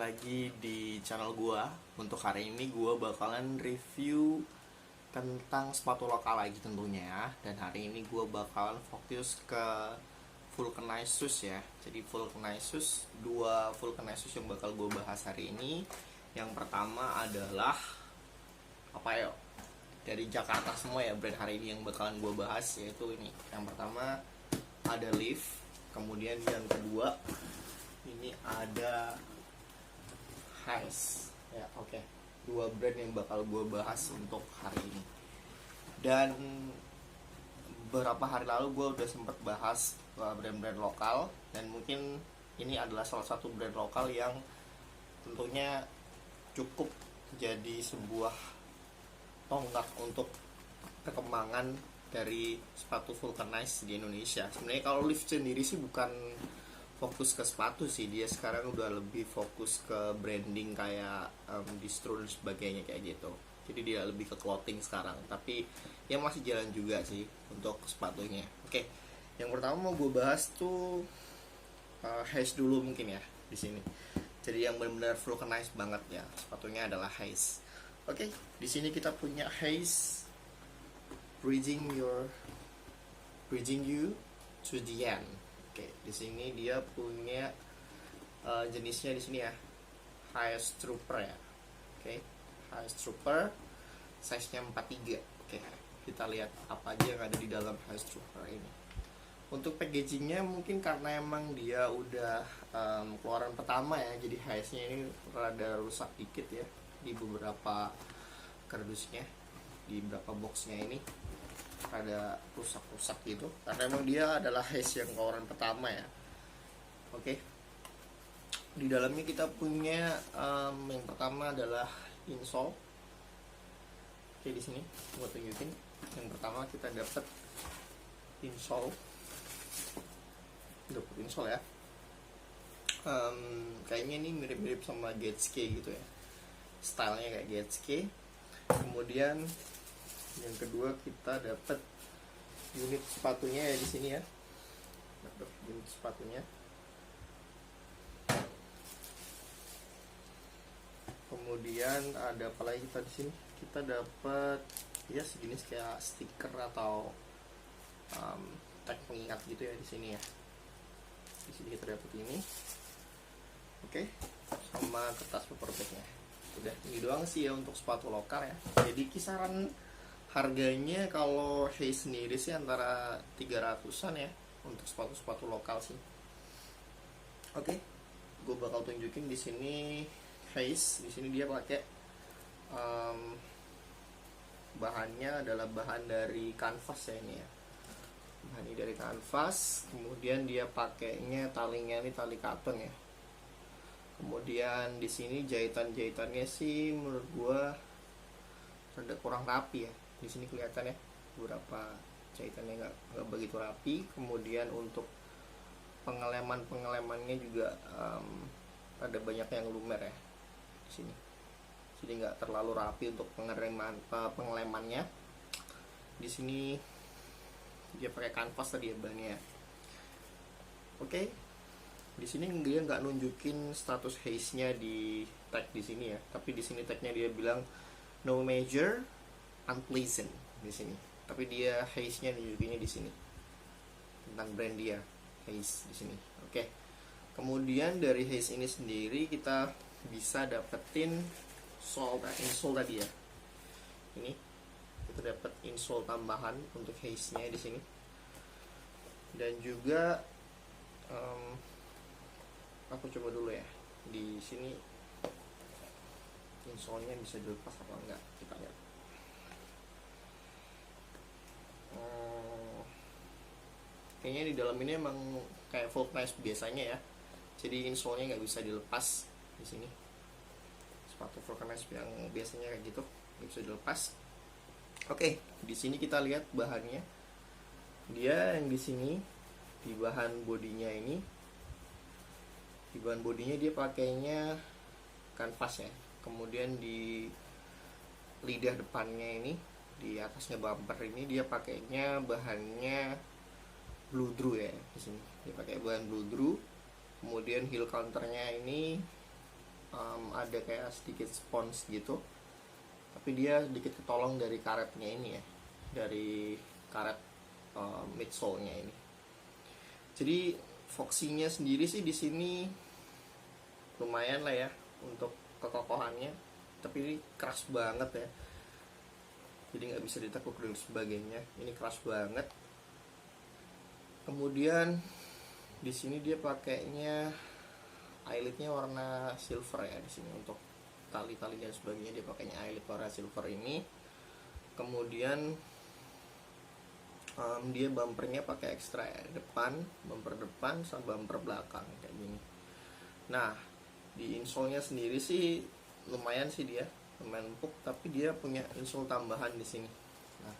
lagi di channel gua. Untuk hari ini gua bakalan review tentang sepatu lokal lagi tentunya ya. Dan hari ini gua bakalan fokus ke vulcanized shoes ya. Jadi vulcanized shoes, dua vulcanized shoes yang bakal gua bahas hari ini. Yang pertama adalah apa ya? Dari Jakarta semua ya brand hari ini yang bakalan gua bahas, yaitu ini. Yang pertama ada Lift. Kemudian yang kedua ini ada Hays ya. Oke, dua brand yang bakal gue bahas untuk hari ini. Dan beberapa hari lalu gue udah sempet bahas brand-brand lokal, dan mungkin ini adalah salah satu brand lokal yang tentunya cukup jadi sebuah tonggak untuk perkembangan dari sepatu vulcanized di Indonesia. Sebenarnya kalau Lift sendiri sih bukan fokus ke sepatu sih, dia sekarang udah lebih fokus ke branding kayak distro dan sebagainya kayak gitu. Jadi dia lebih ke clothing sekarang, tapi ya masih jalan juga sih untuk sepatunya. Oke, yang pertama mau gue bahas tuh Hays dulu mungkin ya di sini. Jadi yang benar-benar vulcanized banget ya sepatunya adalah Hays. Oke, di sini kita punya Hays bridging you to the end. Oke, di sini dia punya jenisnya di sini ya, Highest Trooper ya. Oke, Highest Trooper, size-nya 43. Oke, kita lihat apa aja yang ada di dalam Highest Trooper ini. Untuk packagingnya mungkin karena emang dia udah keluaran pertama ya, jadi Highest-nya ini rada rusak dikit ya di beberapa kardusnya, di beberapa boxnya ini ada rusak-rusak gitu, karena emang dia adalah Hays yang keluaran pertama ya. Oke, di dalamnya kita punya yang pertama adalah insole. Oke, di sini buat tunjukin. Yang pertama kita dapat insole, ya. Kayaknya ini mirip-mirip sama Getske gitu ya, stylenya kayak Getske. Kemudian yang kedua kita dapat unit sepatunya ya di sini ya. Dapat unit sepatunya. Kemudian ada apa lagi kita di sini? Kita dapat ya sejenis kayak stiker atau tag pengingat gitu ya di sini ya. Di sini kita dapat ini. Oke, sama kertas paper bagnya. Udah ini doang sih ya untuk sepatu lokal ya. Jadi kisaran harganya kalau Hays sendiri sih antara 300-an ya untuk sepatu-sepatu lokal sih. Oke, gue bakal tunjukin di sini Hays. Di sini dia pakai bahannya adalah bahan dari kanvas ya ini ya. Bahan ini dari kanvas. Kemudian dia pakainya talinya ini tali cotton ya. Kemudian di sini jahitan-jahitannya sih menurut gue rada kurang rapi ya. Di sini kelihatan ya beberapa jahitannya nggak begitu rapi. Kemudian untuk pengelemannya juga ada banyak yang lumer ya di sini. Jadi nggak terlalu rapi untuk pengelemannya. Di sini dia pakai kanvas tadi ya bahannya. Oke, di sini dia nggak nunjukin status Hays-nya di tag di sini ya. Tapi di sini tagnya dia bilang no major unpleasant di sini, tapi dia Hays-nya nunjukinnya di sini tentang brand dia Hays di sini. Oke, kemudian dari Hays ini sendiri kita bisa dapetin insole tadi ya. Ini kita dapat insole tambahan untuk Hays-nya di sini, dan juga aku coba dulu ya di sini insole-nya bisa dilepas apa enggak, kita lihat. Kayaknya di dalam ini emang kayak vulcanized biasanya ya, jadi insole-nya nggak bisa dilepas di sini. Sepatu vulcanized yang biasanya kayak gitu nggak bisa dilepas. Oke, di sini kita lihat bahannya. Dia yang di sini di bahan bodinya ini, di bahan bodinya dia pakainya kanvas ya. Kemudian di lidah depannya ini, di atasnya bumper ini dia pakainya bahannya blue drew ya. Di sini dia pakai bahan blue drew. Kemudian heel counternya ini ada kayak sedikit spons gitu, tapi dia sedikit ketolong dari karetnya ini ya, dari karet midsole-nya ini. Jadi Foxy-nya sendiri sih di sini lumayan lah ya untuk kekokohannya, tapi ini keras banget ya, jadi nggak bisa ditekuk dan sebagainya. Ini keras banget. Kemudian di sini dia pakainya eyelidnya warna silver ya di sini, untuk tali-tali dan sebagainya dia pakainya eyelid warna silver ini. Kemudian dia bumpernya pakai ekstra ya, bumper depan sama bumper belakang kayak gini. Nah, di insole-nya sendiri sih lumayan sih, dia lumayan empuk, tapi dia punya insole tambahan di sini. Nah,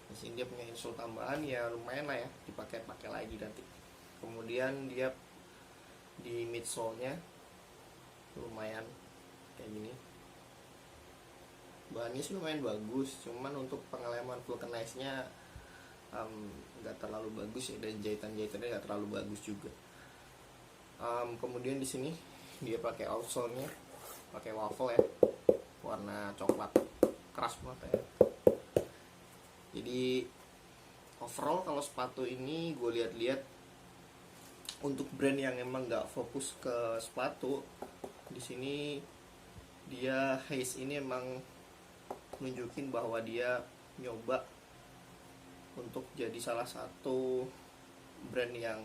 di sini dia punya insole tambahan ya, lumayan lah ya, dipakai lagi nanti. Kemudian dia di midsole-nya lumayan kayak gini. Bahannya sih lumayan bagus, cuman untuk pengeleman vulcanize-nya nggak terlalu bagus ya, dan jahitannya nggak terlalu bagus juga. Kemudian di sini dia pakai outsole-nya pakai waffle ya, warna coklat, keras banget ya. Jadi overall kalau sepatu ini gue lihat-lihat, untuk brand yang emang nggak fokus ke sepatu, di sini dia Haze ini emang nunjukin bahwa dia nyoba untuk jadi salah satu brand yang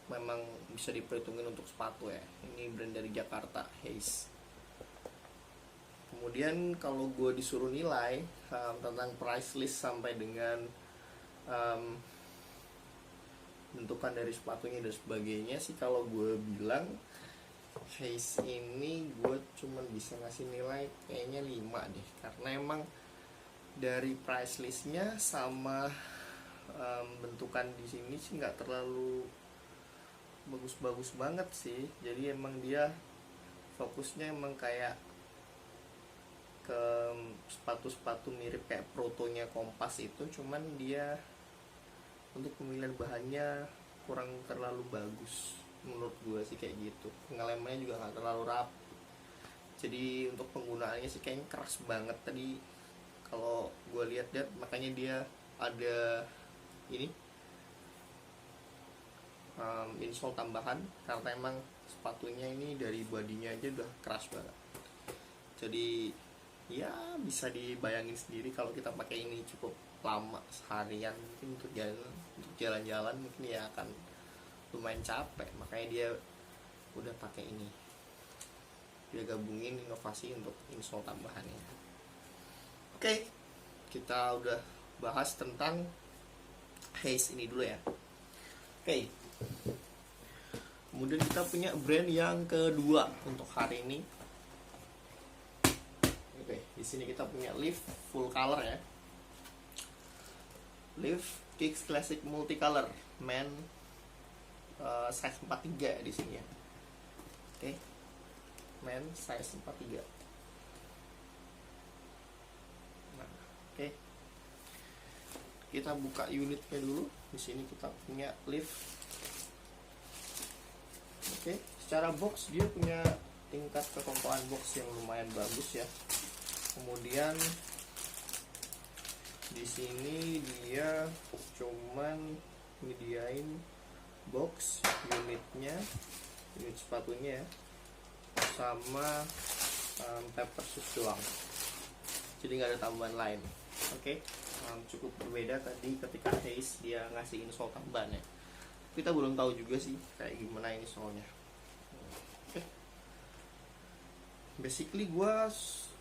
memang bisa diperhitungin untuk sepatu ya. Ini brand dari Jakarta, Haze. Kemudian kalau gue disuruh nilai tentang price list sampai dengan bentukan dari sepatunya dan sebagainya sih, kalau gue bilang Haze ini gue cuman bisa ngasih nilai kayaknya 5 deh, karena emang dari price listnya sama bentukan di sini sih nggak terlalu bagus-bagus banget sih. Jadi emang dia fokusnya emang kayak ke sepatu-sepatu mirip kayak protonya Kompas itu, cuman dia untuk pemilihan bahannya kurang terlalu bagus menurut gue sih kayak gitu. Pengelemannya juga nggak terlalu rapi, jadi untuk penggunaannya sih kayaknya keras banget tadi kalau gue lihat-lihat. Makanya dia ada ini insole tambahan, karena emang sepatunya ini dari bodinya aja udah keras banget. Jadi ya bisa dibayangin sendiri kalau kita pakai ini cukup lama, seharian mungkin untuk jalan-jalan mungkin ya akan lumayan capek. Makanya dia udah pakai ini, dia gabungin inovasi untuk insole tambahannya. Oke, kita udah bahas tentang Haze ini dulu ya. Oke, kemudian kita punya brand yang kedua untuk hari ini. Oke, di sini kita punya Lift full color ya, Lift Kicks Classic Multicolor Men size 43 di sini ya. Oke, Men size 43. Nah, oke. Kita buka unitnya dulu. Di sini kita punya Lift. Oke, secara box dia punya tingkat kekokohan box yang lumayan bagus ya. Kemudian di sini dia cuman nyediain box unitnya, unit sepatunya ya, sama paper shoes doang. Jadi nggak ada tambahan lain. Oke, cukup berbeda tadi ketika Haze dia ngasih insole tambahan ya. Kita belum tahu juga sih kayak gimana ini insole-nya. Oke. Basically gue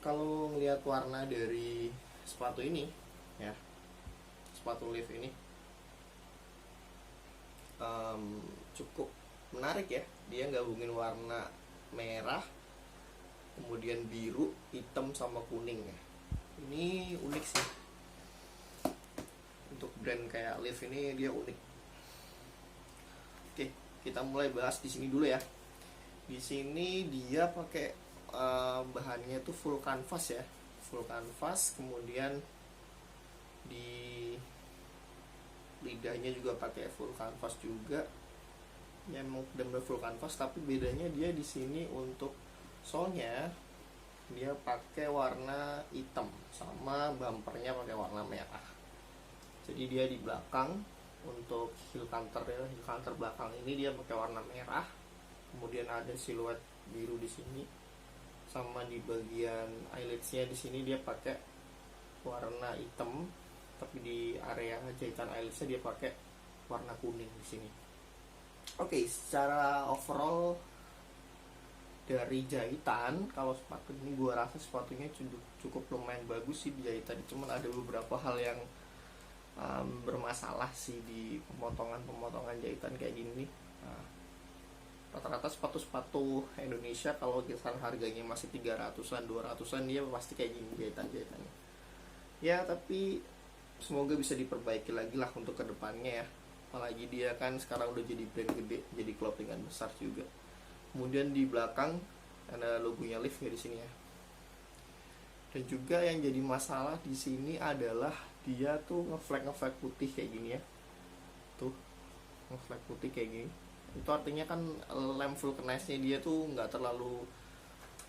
kalau ngelihat warna dari sepatu ini ya, sepatu Lift ini cukup menarik ya. Dia gabungin warna merah, kemudian biru, hitam sama kuning ya. Ini unik sih. Untuk brand kayak Lift ini dia unik. Oke, kita mulai bahas di sini dulu ya. Di sini dia pakai bahannya tuh full canvas ya, full canvas. Kemudian di lidahnya juga pakai full canvas juga. Ya emang benar full canvas, tapi bedanya dia di sini untuk Soalnya dia pakai warna hitam sama bumpernya pakai warna merah. Jadi dia di belakang untuk heel counter ya, heel counter belakang ini dia pakai warna merah. Kemudian ada siluet biru di sini, sama di bagian eyeletsnya di sini dia pakai warna hitam, tapi di area jahitan eyeletsnya dia pakai warna kuning di sini. Oke, secara overall dari jahitan, kalau sepatu ini gue rasa sepatunya cukup lumayan bagus sih di jahitan. Cuman ada beberapa hal yang bermasalah sih di pemotongan jahitan kayak gini nih. Nah, rata-rata sepatu-sepatu Indonesia kalau kisaran harganya masih 300-an, 200-an, dia pasti kayak gini jahitannya. Ya, tapi semoga bisa diperbaiki lagi lah untuk kedepannya ya. Apalagi dia kan sekarang udah jadi brand gede, jadi clothingan besar juga. Kemudian di belakang ada logonya Lift ya di sini ya. Dan juga yang jadi masalah di sini adalah dia tuh ngeflag putih kayak gini ya. Tuh, ngeflag putih kayak gini. Itu artinya kan lem vulcanize-nya dia tuh nggak terlalu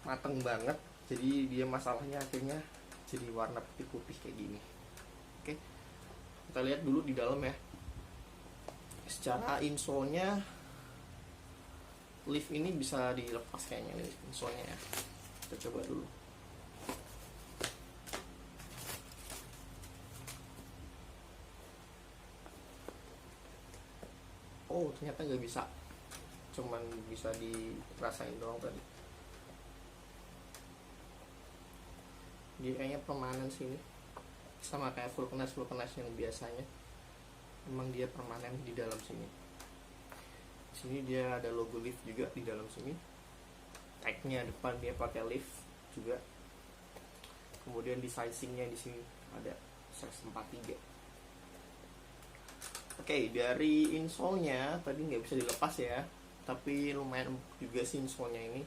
mateng banget. Jadi dia masalahnya akhirnya jadi warna putih-putih kayak gini. Oke. Kita lihat dulu di dalam ya. Secara insole-nya Lift ini bisa dilepas kayaknya nih insole-nya ya. Kita coba dulu. Oh, ternyata nggak bisa. Cuman bisa dirasain doang tadi. Dia kayaknya permanen sini. Sama kayak vulcanize yang biasanya. Memang dia permanen di dalam sini. Sini dia ada logo Lift juga di dalam sini. Tag-nya depan dia pakai Lift juga. Kemudian di sizingnya di sini ada size 43. Oke, dari insole-nya tadi nggak bisa dilepas ya, tapi lumayan juga sih insole-nya ini.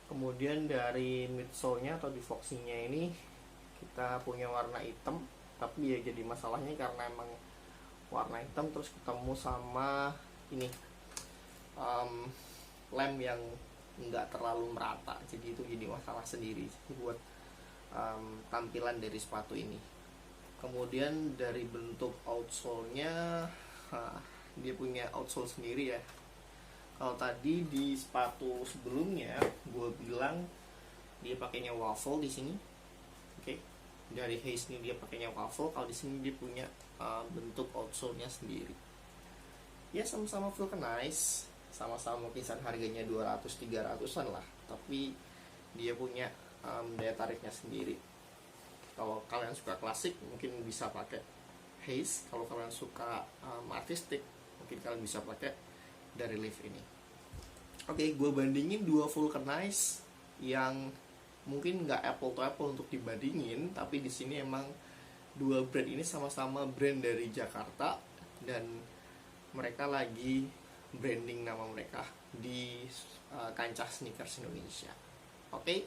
Kemudian dari midsole-nya atau defoxing-nya ini kita punya warna hitam, tapi ya jadi masalahnya karena emang warna hitam terus ketemu sama ini lem yang nggak terlalu merata, jadi itu jadi masalah sendiri buat tampilan dari sepatu ini. Kemudian dari bentuk outsole-nya, dia punya outsole sendiri ya. Kalau tadi di sepatu sebelumnya gue bilang dia pakainya waffle di sini, oke. Dari Haze ini dia pakainya waffle, kalau di sini dia punya bentuk outsole-nya sendiri. Ya sama-sama vulcanize, sama-sama kisaran harganya 200-300an lah, tapi dia punya daya tariknya sendiri. Kalau kalian suka klasik mungkin bisa pakai Haze, kalau kalian suka artistik mungkin kalian bisa pakai dari Lift ini. Oke, gue bandingin dua vulcanize yang mungkin nggak apple to apple untuk dibandingin, tapi di sini emang dua brand ini sama-sama brand dari Jakarta dan mereka lagi branding nama mereka di kancah sneakers Indonesia. Oke,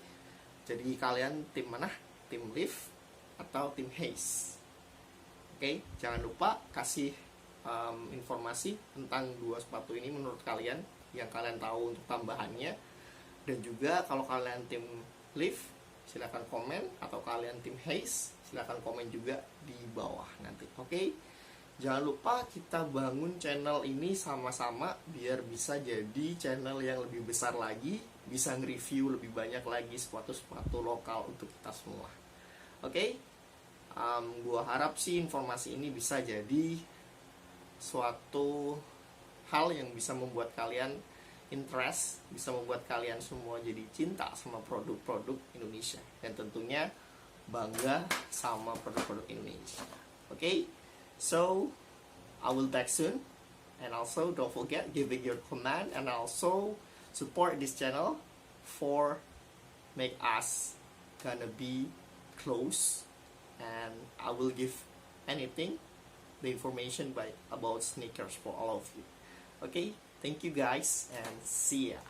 jadi kalian tim mana? Tim Lift atau tim Haze? Oke, jangan lupa kasih informasi tentang dua sepatu ini menurut kalian, yang kalian tahu untuk tambahannya. Dan juga kalau kalian tim Lift silahkan komen, atau kalian tim Haze silahkan komen juga di bawah nanti. Oke, jangan lupa kita bangun channel ini sama-sama biar bisa jadi channel yang lebih besar lagi, bisa nge-review lebih banyak lagi sepatu-sepatu lokal untuk kita semua. Oke, gua harap sih informasi ini bisa jadi suatu hal yang bisa membuat kalian interest, bisa membuat kalian semua jadi cinta sama produk-produk Indonesia, dan tentunya bangga sama produk-produk Indonesia. Oke, so I will back soon, and also don't forget giving your comment and also support this channel for make us gonna be close, and I will give anything the information about sneakers for all of you. Okay, thank you guys and see ya.